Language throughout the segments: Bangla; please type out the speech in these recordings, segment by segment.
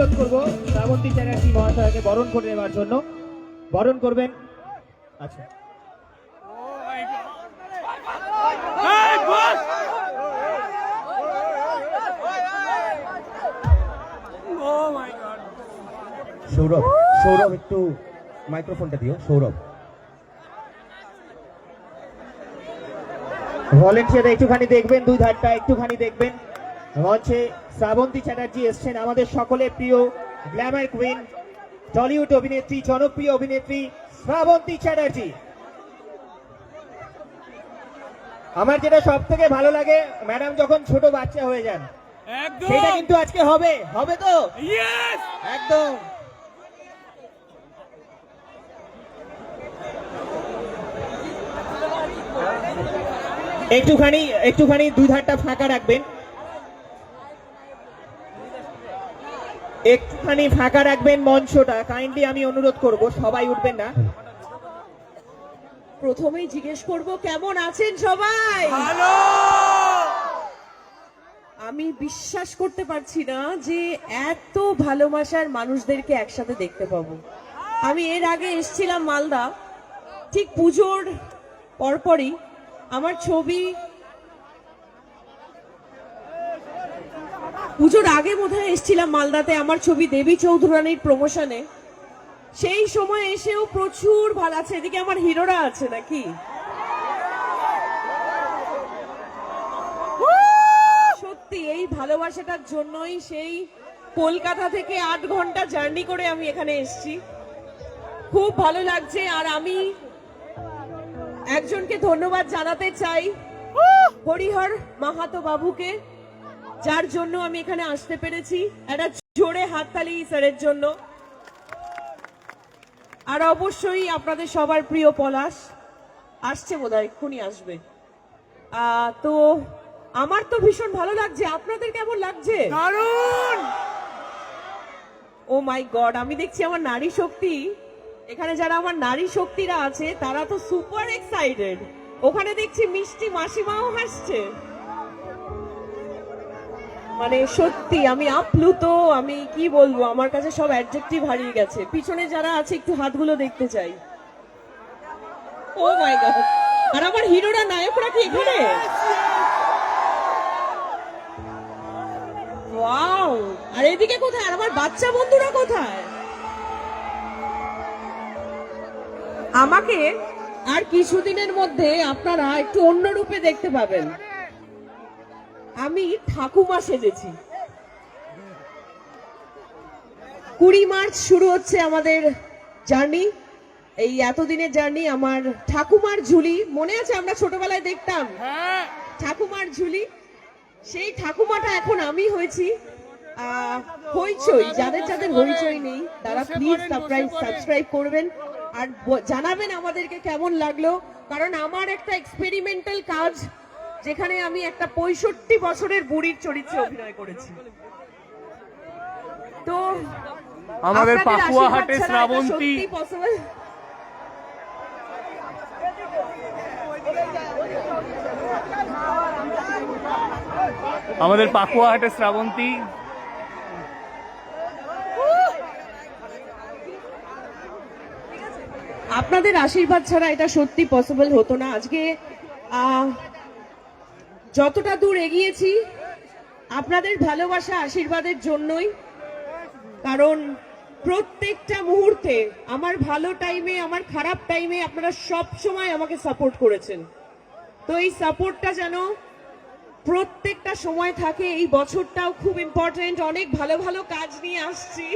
অনুরোধ করব শ্রাবন্তী চ্যাটার্জি মহাশয়কে বরণ করে নেওয়ার জন্য। বরণ করবেন। আচ্ছা, সৌরভ, সৌরভ একটু মাইক্রোফোনটা দিও। সৌরভ, ভলেন্টিয়ার একটুখানি দেখবেন, দুই ধারটা একটুখানি দেখবেন। মঞ্চে শ্রাবন্তী চ্যাটার্জি এসছেন, আমাদের সকলের প্রিয় গ্ল্যামার কুইন, টলিউড অভিনেত্রী, জনপ্রিয় অভিনেত্রী শ্রাবন্তী চ্যাটার্জি। আমার যেটা সব থেকে ভালো লাগে, ম্যাডাম যখন ছোট বাচ্চা হয়ে যান, সেটা কিন্তু আজকে হবে, হবে তো? একদম। একটুখানি একটুখানি দুই ধারটা ফাঁকা রাখবেন, একটুখানি ফাঁকা রাখবেন মঞ্চটা, কাইন্ডলি আমি অনুরোধ করব, সবাই উঠবেন না। প্রথমেই জিজ্ঞেস করব কেমন আছেন সবাই? আমি বিশ্বাস করতে পারছি না যে এত ভালোবাসার মানুষদেরকে একসাথে দেখতে পাবো। আমি এর আগে এসেছিলাম মালদা, ঠিক পুজোর পরপরই আমার ছবি, পুজোর আগে বোধহয় এসেছিলাম মালদাতে, আমার ছবি দেবী চৌধুরানীর প্রমোশনে। সেই সময় এসেও প্রচুর ভালো আছে। এদিকে আমার হিরোরা আছে নাকি? সত্যি এই ভালোবাসাটার জন্যই সেই কলকাতা থেকে 8 ঘন্টা জার্নি করে আমি এখানে এসেছি। খুব ভালো লাগছে। আর আমি একজনকে ধন্যবাদ জানাতে চাই, হরিহর মাহাতো বাবুকে, যার জন্য আমি এখানে আসতে পেরেছি। একটা জোরে হাততালি স্যারের জন্য। আর অবশ্যই আপনাদের সবার প্রিয় পলাশ আসছে, বোধহয় এক্ষুনি আসবে। তো আমার তো ভীষণ ভালো লাগছে। আপনাদের কেমন লাগছে? দারুণ! ও মাই গড, আমি দেখছি আমার নারী শক্তি, এখানে যারা আমার নারী শক্তিরা আছে তারা তো সুপার এক্সাইটেড। ওখানে দেখছি মিষ্টি মাসিমাও হাসছে। মানে সত্যি আমি আপ্লুত, আমি কি বলবো, আমার কাছে সব অ্যাডজেক্টিভ হারিয়ে গেছে। পিছনে যারা আছে একটু হাতগুলো দেখতে চাই। ও মাই গড! আর আমার হিরোরা, নায়করা কি এখানে? ওয়াও! আর এদিকে কোথায়? আর আমার বাচ্চা বন্ধুরা কোথায়? আমাকে আর কিছুদিনের মধ্যে আপনারা একটু অন্য রূপে দেখতে পাবেন। আমি ঠাকুমা সেজেছি। 20 মার্চ শুরু হচ্ছে আমাদের জার্নি, এই এতদিনের জার্নি। আমার ঠাকুমার ঝুলি মনে আছে? আমরা ছোটবেলায় দেখতাম ঠাকুমার ঝুলি। সেই ঠাকুমাটা এখন আমি হয়েছি। হইচই, যাদের যাদের হইচই নেই তারা প্লিজ সাবস্ক্রাইব করবেন আর জানাবেন আমাদেরকে কেমন লাগলো। কারণ আমার একটা এক্সপেরিমেন্টাল কাজ, যেখানে আমি একটা 65 বছরের বুড়ির চরিত্রে অভিনয় করেছি। তো আমাদের পাকুয়াহাটে শ্রাবন্তী, আমাদের পাকুয়াহাটে শ্রাবন্তী আপনাদের আশীর্বাদ ছাড়া এটা সত্যি পসিবল হতো না। আজকে যতটা দূর এগিয়েছি আপনাদের ভালোবাসা আশীর্বাদের জন্যই। কারণ প্রত্যেকটা মুহূর্তে, আমার ভালো টাইমে, আমার খারাপ টাইমে আপনারা সব সময় আমাকে সাপোর্ট করেছেন। তো এই সাপোর্টটা যেন প্রত্যেকটা সময় থাকে। এই বছরটাও খুব ইম্পর্টেন্ট। অনেক ভালো ভালো কাজ নিয়ে আসছি,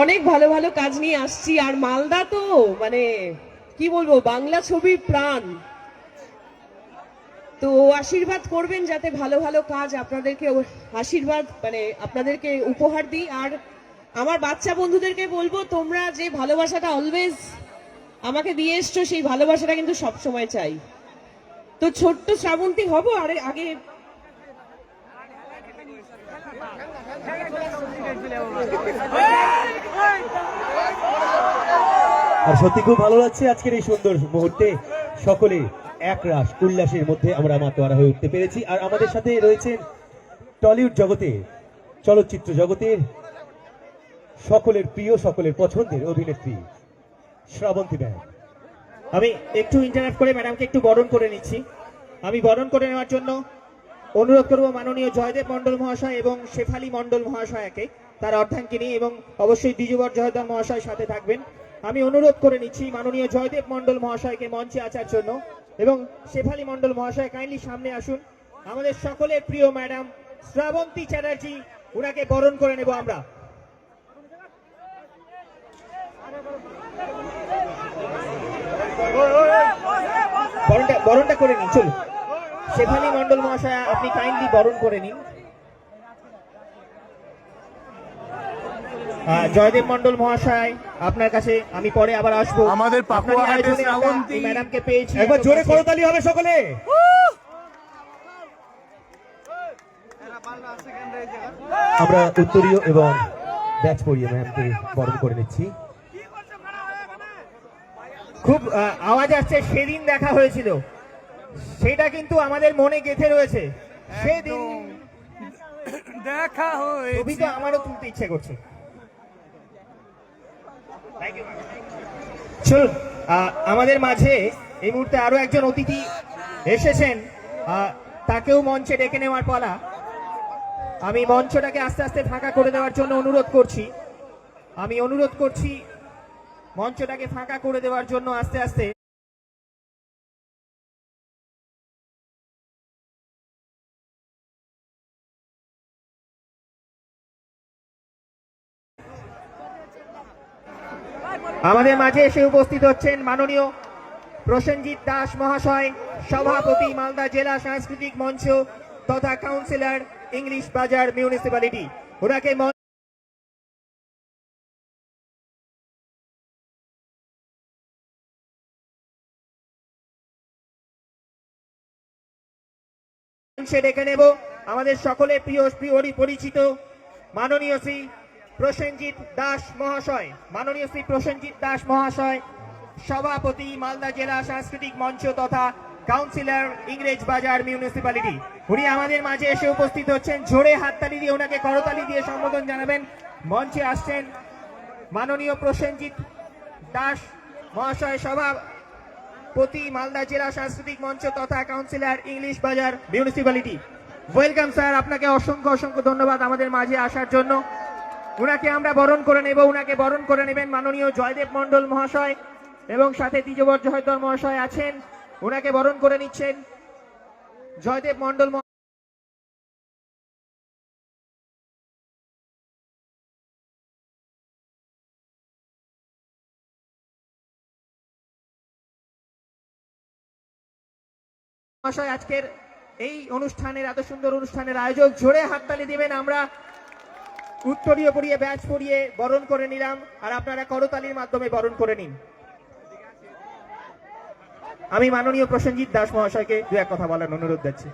অনেক ভালো ভালো কাজ নিয়ে আসছি। আর মালদা তো মানে কি বলবো, বাংলা ছবির প্রাণ। তো আশীর্বাদ করবেন যাতে ভালো ভালো কাজ আপনাদেরকে আশীর্বাদ মানে আপনাদেরকে উপহার দিই। আর আমার বাচ্চা বন্ধুদেরকে বলবো, তোমরা যে ভালোবাসাটা অলওয়েজ আমাকে দিয়ে এসছো, সেই ভালোবাসাটা কিন্তু সব সময় চাই। তো ছোট্ট শ্রাবন্তী হব। আর আগে আর সত্যি খুব ভালো লাগছে আজকের এই সুন্দর মুহূর্তে। সকলে একরাশ উল্লাসের মধ্যে আমরা মাতোয়ারা হয়ে উঠতে পেরেছি। আর আমাদের সাথে রয়েছেন টলিউড জগতে চলচ্চিত্র জগতের সকলের প্রিয় সকলের পছন্দের অভিনেত্রী শ্রাবন্তী ম্যাম। আমি একটু ইন্টারাপ্ট করে ম্যাডামকে একটু বরণ করে নিচ্ছি। আমি বরণ করে নেওয়ার জন্য অনুরোধ করব মাননীয় জয়দেব মণ্ডল মহাশয় এবং শেফালী মণ্ডল মহাশয়কে, তার অর্ধাঙ্গিনী, এবং অবশ্যই দ্বিজবর জয়দান মহাশয় সাথে থাকবেন। আমি অনুরোধ করে নিচ্ছি মাননীয় জয়দেব মণ্ডল মহাশয়কে মঞ্চে আসার জন্য, এবং শেফালী মণ্ডল মহাশয় কাইন্ডলি সামনে আসুন। আমাদের সকলের প্রিয় ম্যাডাম শ্রাবন্তী চ্যাটার্জি, ওনাকে বরণ করে নেব আমরা। বরণটা করে নিন, চলুন। শেফালী মণ্ডল মহাশয়, আপনি কাইন্ডলি বরণ করে নিন। জয়দেব মণ্ডল মহাশয়, আপনার কাছে আমি পরে আবার আসবো। আমাদের পাকুয়াহাটের আপনারই আয়োজনে আমরা শ্রাবন্তী এই ম্যাডামকে পেয়েছি। একবার জোরে করতালি হবে সকলে। আমরা উত্তরীয় এবং ব্যাচ পরিয়ে ম্যামকে বরণ করে নিচ্ছি। খুব আওয়াজ আসছে, সেদিন দেখা হয়েছিল, সেটা কিন্তু আমাদের মনে গেঁথে রয়েছে। সেদিন দেখা ছবি তো আমারও তুলতে ইচ্ছে করছে। চলুন, আমাদের মাঝে এই মুহূর্তে আরো একজন অতিথি এসেছেন, তাকেও মঞ্চে ডেকে নেওয়ার পালা। আমি মঞ্চটাকে আস্তে আস্তে ফাঁকা করে দেওয়ার জন্য অনুরোধ করছি। মঞ্চটাকে ফাঁকা করে দেওয়ার জন্য আস্তে আস্তে। আমাদের মাঝে এসে উপস্থিত হচ্ছেন মাননীয় প্রসেনজিৎ দাস মহাশয়, সভাপতি মালদা জেলা সাংস্কৃতিক মঞ্চ তথা কাউন্সিলর ইংলিশ বাজার মিউনিসিপ্যালিটি। ওনাকে মঞ্চে ডেকে নেব। আমাদের সকলের প্রিয় পরিচিত মাননীয় শ্রী প্রসেনজিৎ দাস মহাশয়, সভাপতি মালদা জেলা সাংস্কৃতিক মঞ্চ তথা কাউন্সিলর ইংরেজ বাজার মিউনিসিপ্যালিটি। উনি আমাদের মাঝে এসে উপস্থিত হচ্ছেন। জোরে হাততালি দিয়ে ওনাকে করতালি দিয়ে সম্বোধন জানাবেন। মঞ্চে আসছেন মাননীয় প্রসেনজিৎ দাস মহাশয়, সভাপতি মালদা জেলা সাংস্কৃতিক মঞ্চ তথা কাউন্সিলর ইংলিশ বাজার মিউনিসিপ্যালিটি। ওয়েলকাম স্যার, আপনাকে অসংখ্য অসংখ্য ধন্যবাদ আমাদের মাঝে আসার জন্য। উনাকে আমরা বরণ করে নেব। উনাকে বরণ করে নেবেন মাননীয় জয়দেব মণ্ডল মহাশয়, এবং সাথে দ্বিজবর জয়ধর মহাশয় আছেন। উনাকে বরণ করে নিচ্ছেন জয়দেব মণ্ডল মহাশয়। আজকের এই অনুষ্ঠানের, এত সুন্দর অনুষ্ঠানের আয়োজক, জোরে হাততালি দিবেন। আমরা উত্তরীয় পরিয়ে ব্যাচ পরিয়ে বরণ করে নিলাম, আর আপনারা করতালির মাধ্যমে বরণ করে নিন। আমি মাননীয় প্রসেনজিৎ দাস মহাশয়কে দু এক কথা বলার অনুরোধ যাচ্ছি।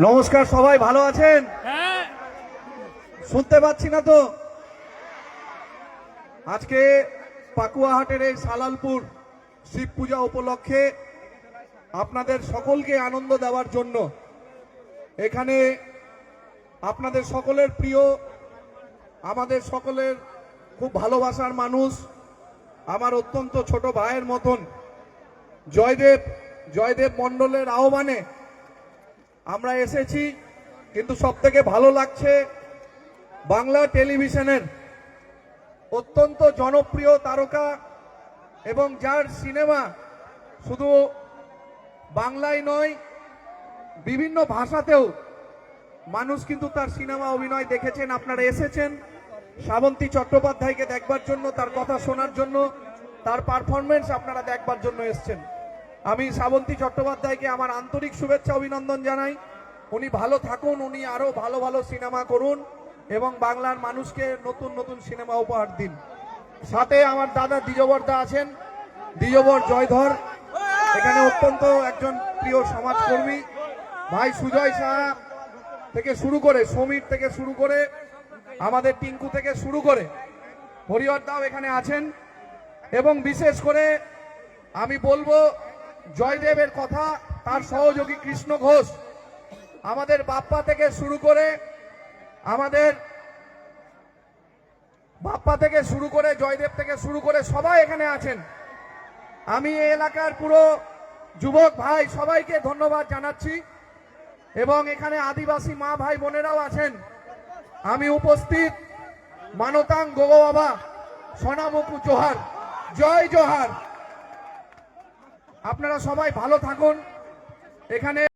নমস্কার, সবাই ভালো আছেন? শুনতে পাচ্ছি না তো। আজকে পাকুয়াহাটের এই সালালপুর শিব পূজা উপলক্ষে আপনাদের সকলকে আনন্দ দেওয়ার জন্য এখানে আপনাদের সকলের প্রিয়, আমাদের সকলের খুব ভালোবাসার মানুষ, আমার অত্যন্ত ছোট ভাইয়ের মতন জয়দেব মণ্ডলের আহ্বানে আমরা এসেছি কিন্তু সব থেকে ভালো লাগছে বাংলা টেলিভিশনের অত্যন্ত জনপ্রিয় তারকা এবং যার সিনেমা শুধু বাংলায় নয় বিভিন্ন ভাষাতেও মানুষ কিন্তু তার সিনেমা অভিনয় দেখেছেন। আপনারা এসেছেন শ্রাবন্তী চট্টোপাধ্যায়কে দেখবার জন্য, তার কথা শোনার জন্য, তার পারফরমেন্স আপনারা দেখবার জন্য এসেছেন। আমি শ্রাবন্তী চট্টোপাধ্যায়কে আমার আন্তরিক শুভেচ্ছা অভিনন্দন জানাই। উনি ভালো থাকুন, উনি আরো ভালো ভালো সিনেমা করুন এবং বাংলার মানুষকে নতুন নতুন সিনেমা উপহার দিন। সাথে আমার দাদা দ্বিজবরদা আছেন, দ্বিজবর জয়ধর, এখানে অত্যন্ত একজন প্রিয় সমাজকর্মী। ভাই সুজয় সাহা থেকে শুরু করে, সমীর থেকে শুরু করে, আমাদের টিঙ্কু থেকে শুরু করে হরিহর দাও এখানে আছেন। এবং বিশেষ করে আমি বলবো জয়দেবের কথা, তার সহযোগী কৃষ্ণ ঘোষ, আমাদের বাপ্পা থেকে শুরু করে, আমাদের বাপ্পা থেকে শুরু করে, জয়দেব থেকে শুরু করে সবাই এখানে আছেন। আমি এই এলাকার পুরো যুবক ভাই সবাইকে ধন্যবাদ জানাচ্ছি এবং এখানে আদিবাসী মা ভাই বোনেরাও আছেন। আমি উপস্থিত মানতাং গোগো বাবা সোনামুখু জোহার, জয় জোহার। আপনারা সবাই ভালো থাকুন। এখানে